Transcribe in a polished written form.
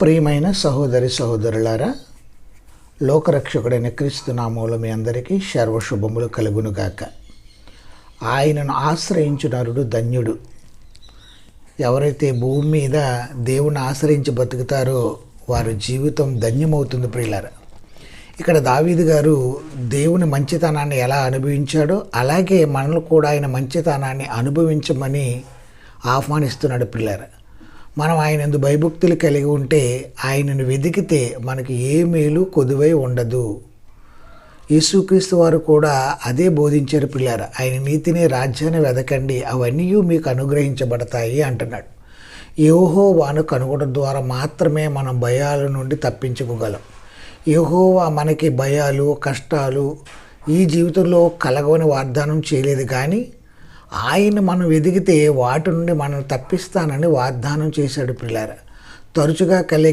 ప్రియమైన సహోదరి సహోదరులారా, లోకరక్షకుడైన క్రీస్తు నామములో మీ అందరికీ సర్వశుభములు కలుగునుగాక. ఆయనను ఆశ్రయించు నరుడు ధన్యుడు. ఎవరైతే భూమి మీద దేవుని ఆశ్రయించి బతుకుతారో వారి జీవితం ధన్యమవుతుంది. ప్రియులారా, ఇక్కడ దావీదు గారు దేవుని మంచితనాన్ని ఎలా అనుభవించాడో అలాగే మనల్ని కూడా ఆయన మంచితనాన్ని అనుభవించమని ఆహ్వానిస్తున్నాడు. ప్రియులారా, మనం ఆయనందు భయభక్తులు కలిగి ఉంటే, ఆయనను వెతికితే మనకి ఏ మేలు కొదువై ఉండదు. యేసుక్రీస్తు వారు కూడా అదే బోధించారు. పిల్లారా, ఆయన నీతిని రాజ్యాన్ని వెదకండి, అవన్నీ మీకు అనుగ్రహించబడతాయి అంటున్నాడు. యెహోవాను కనుగొనడం ద్వారా మాత్రమే మనం భయాల నుండి తప్పించుకోగలం. యెహోవా మనకి భయాలు, కష్టాలు ఈ జీవితంలో కలగవని వాగ్దానం చేయలేదు, కానీ ఆయన మనం వెతికితే వాటి నుండి మనం తప్పిస్తానని వాగ్దానం చేశాడు. పిల్లారా, తరచుగా కలిగే